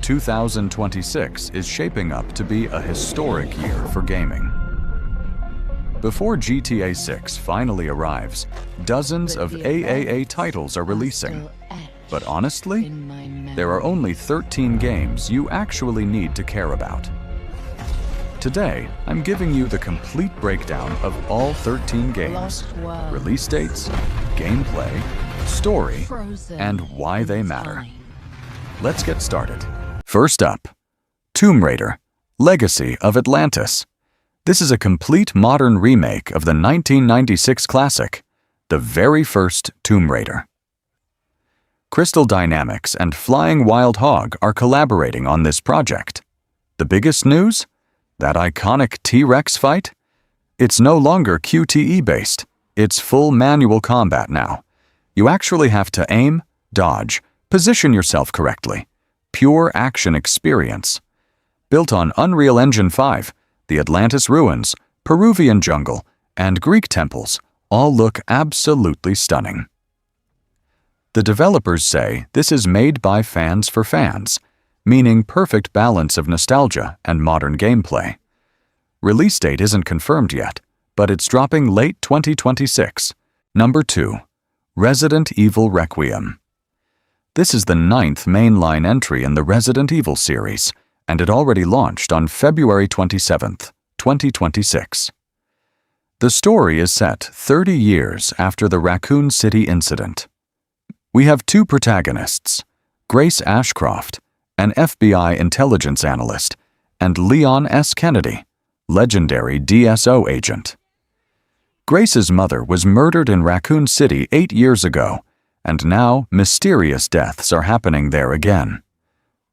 2026 is shaping up to be a historic year for gaming. Before GTA 6 finally arrives, dozens of AAA titles are releasing. But honestly, there are only 13 games you actually need to care about. Today, I'm giving you the complete breakdown of all 13 games, release dates, gameplay, story, and why they matter. Let's get started. First up, Tomb Raider: Legacy of Atlantis. This is a complete modern remake of the 1996 classic, the very first Tomb Raider. Crystal Dynamics and Flying Wild Hog are collaborating on this project. The biggest news? That iconic T-Rex fight? It's no longer QTE-based. It's full manual combat now. You actually have to aim, dodge, position yourself correctly. Pure action experience. Built on Unreal Engine 5, the Atlantis ruins, Peruvian jungle, and Greek temples all look absolutely stunning. The developers say this is made by fans for fans, meaning perfect balance of nostalgia and modern gameplay. Release date isn't confirmed yet, but it's dropping late 2026. Number 2. Resident Evil Requiem. This is the 9th mainline entry in the Resident Evil series, and it already launched on February 27, 2026. The story is set 30 years after the Raccoon City incident. We have two protagonists, Grace Ashcroft, an FBI intelligence analyst, and Leon S. Kennedy, legendary DSO agent. Grace's mother was murdered in Raccoon City 8 years ago, and now mysterious deaths are happening there again.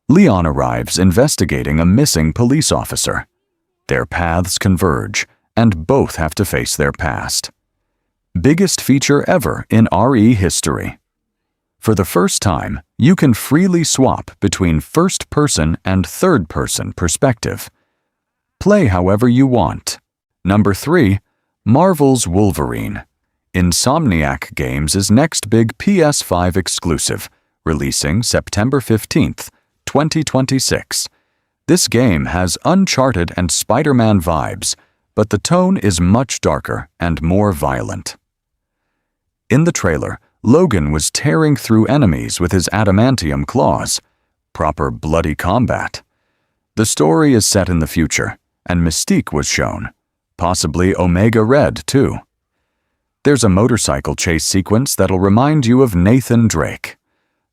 Leon arrives investigating a missing police officer. Their paths converge, and both have to face their past. Biggest feature ever in RE history. For the first time, you can freely swap between first-person and third-person perspective. Play however you want. Number 3. Marvel's Wolverine. Insomniac Games' next big PS5 exclusive, releasing September 15th, 2026. This game has Uncharted and Spider-Man vibes, but the tone is much darker and more violent. In the trailer, Logan was tearing through enemies with his adamantium claws. Proper bloody combat. The story is set in the future, and Mystique was shown. Possibly Omega Red, too. There's a motorcycle chase sequence that'll remind you of Nathan Drake.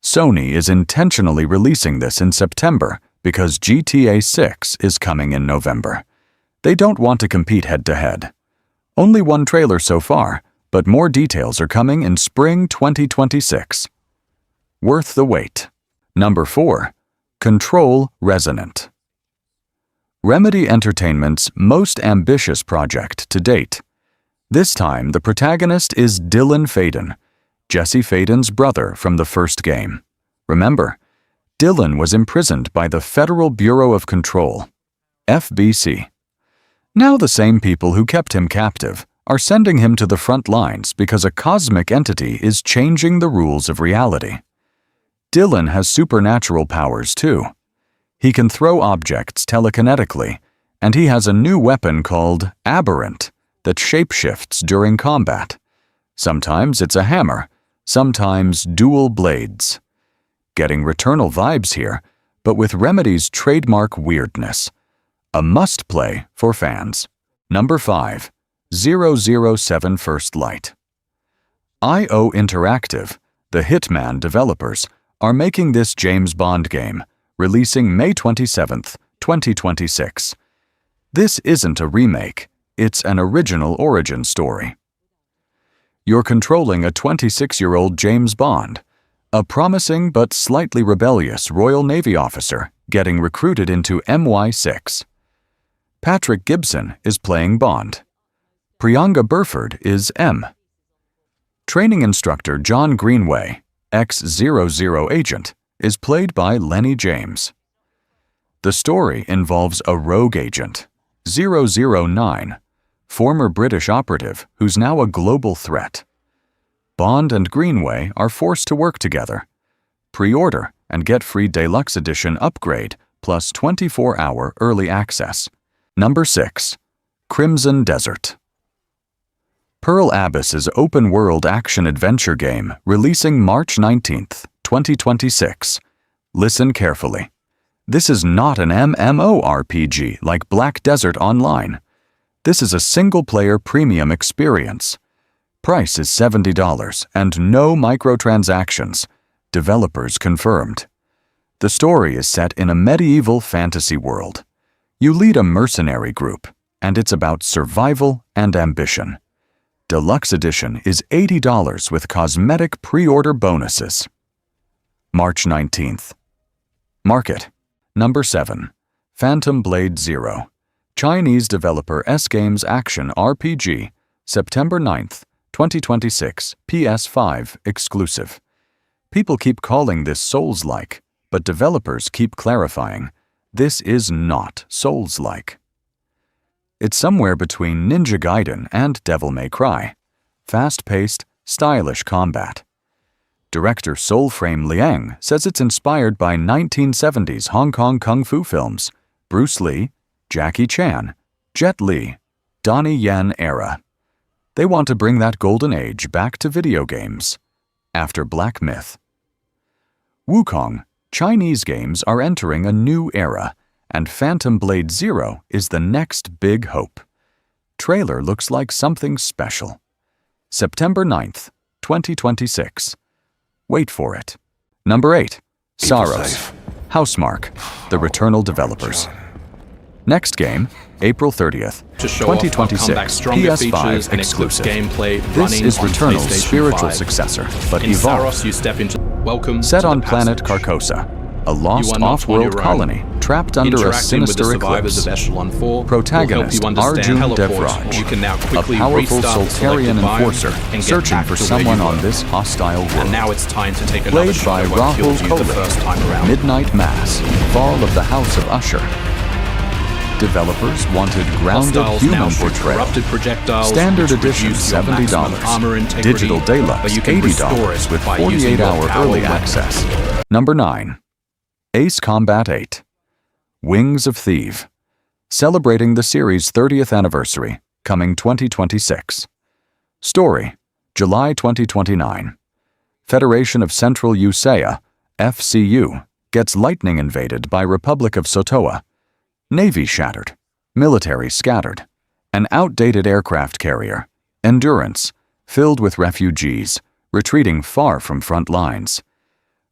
Sony is intentionally releasing this in September because GTA 6 is coming in November. They don't want to compete head-to-head. Only one trailer so far, but more details are coming in spring 2026. Worth the wait. Number 4. Control Resonant. Remedy Entertainment's most ambitious project to date. This time, the protagonist is Dylan Faden, Jesse Faden's brother from the first game. Remember, Dylan was imprisoned by the Federal Bureau of Control, FBC. Now the same people who kept him captive are sending him to the front lines because a cosmic entity is changing the rules of reality. Dylan has supernatural powers too. He can throw objects telekinetically, and he has a new weapon called Aberrant that shapeshifts during combat. Sometimes it's a hammer, sometimes dual blades. Getting Returnal vibes here, but with Remedy's trademark weirdness. A must-play for fans. Number 5. 007 First Light. IO Interactive, the Hitman developers, are making this James Bond game, releasing May 27th, 2026. This isn't a remake, it's an original origin story. You're controlling a 26-year-old James Bond, a promising but slightly rebellious Royal Navy officer getting recruited into MI6. Patrick Gibson is playing Bond. Priyanka Burford is M. Training instructor John Greenway, ex-00 agent, is played by Lenny James. The story involves a rogue agent, 009, former British operative who's now a global threat. Bond and Greenway are forced to work together. Pre-order and get free Deluxe Edition upgrade plus 24-hour early access. Number 6. Crimson Desert. Pearl Abyss's open-world action-adventure game releasing March 19th, 2026. Listen carefully. This is not an MMORPG like Black Desert Online. This is a single-player premium experience. Price is $70 and no microtransactions. Developers confirmed. The story is set in a medieval fantasy world. You lead a mercenary group, and it's about survival and ambition. Deluxe Edition is $80 with cosmetic pre-order bonuses. March 19th. Market. Number 7. Phantom Blade Zero. Chinese developer S-Games Action RPG. September 9th, 2026, PS5 exclusive. People keep calling this Souls-like, but developers keep clarifying, this is not Souls-like. It's somewhere between Ninja Gaiden and Devil May Cry. Fast-paced, stylish combat. Director Soulframe Liang says it's inspired by 1970s Hong Kong kung fu films, Bruce Lee, Jackie Chan, Jet Li, Donnie Yen era. They want to bring that golden age back to video games. After Black Myth. Wukong, Chinese games are entering a new era, and Phantom Blade Zero is the next big hope. Trailer looks like something special. September 9th, 2026. Wait for it. Number 8. Saros. Housemarque, the Returnal developers. Next game, April 30th, 2026, PS5 exclusive. This is Returnal's spiritual successor, but evolved. Set on planet Carcosa, a lost off-world colony trapped under a sinister eclipse. Protagonist Arjun Devraj, a powerful Soltarian enforcer searching for someone on this hostile world. Played by Rahul Kohli. Midnight Mass, Fall of the House of Usher. Developers wanted grounded human portrayal. Standard edition $70. Digital Deluxe $80 with 48-hour early access. Number 9. Ace Combat 8. Wings of THEVE. Celebrating the series' 30th anniversary, coming 2026. Story, July 2029. Federation of Central Usea, FCU, gets lightning invaded by Republic of Sotoa. Navy shattered, military scattered, an outdated aircraft carrier, Endurance, filled with refugees, retreating far from front lines.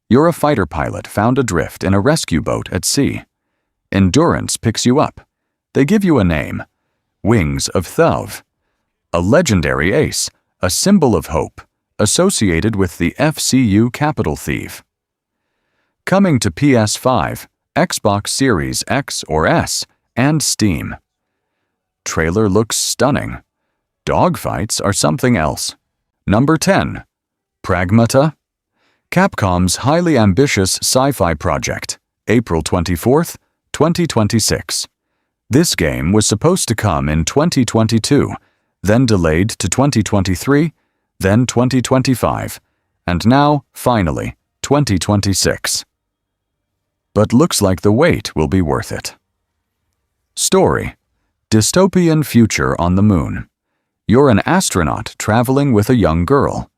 You're a fighter pilot found adrift in a rescue boat at sea. Endurance picks you up. They give you a name, Wings of THEVE, a legendary ace, a symbol of hope, associated with the FCU capital thief. Coming to PS5, Xbox Series X or S, and Steam. Trailer looks stunning. Dogfights are something else. Number 10. Pragmata. Capcom's highly ambitious sci-fi project, April 24th, 2026. This game was supposed to come in 2022, then delayed to 2023, then 2025, and now, finally, 2026. But looks like the wait will be worth it. Story, dystopian future on the moon. You're an astronaut traveling with a young girl.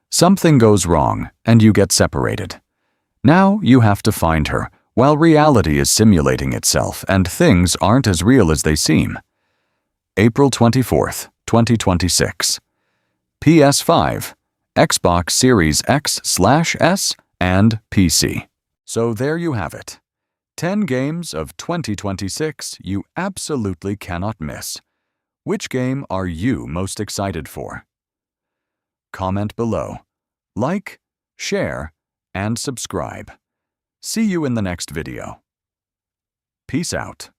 Something goes wrong, and you get separated. Now you have to find her, while reality is simulating itself and things aren't as real as they seem. April 24th, 2026. PS5, Xbox Series X/S, and PC. So there you have it. 10 games of 2026 you absolutely cannot miss. Which game are you most excited for? Comment below. Like, share, and subscribe. See you in the next video. Peace out.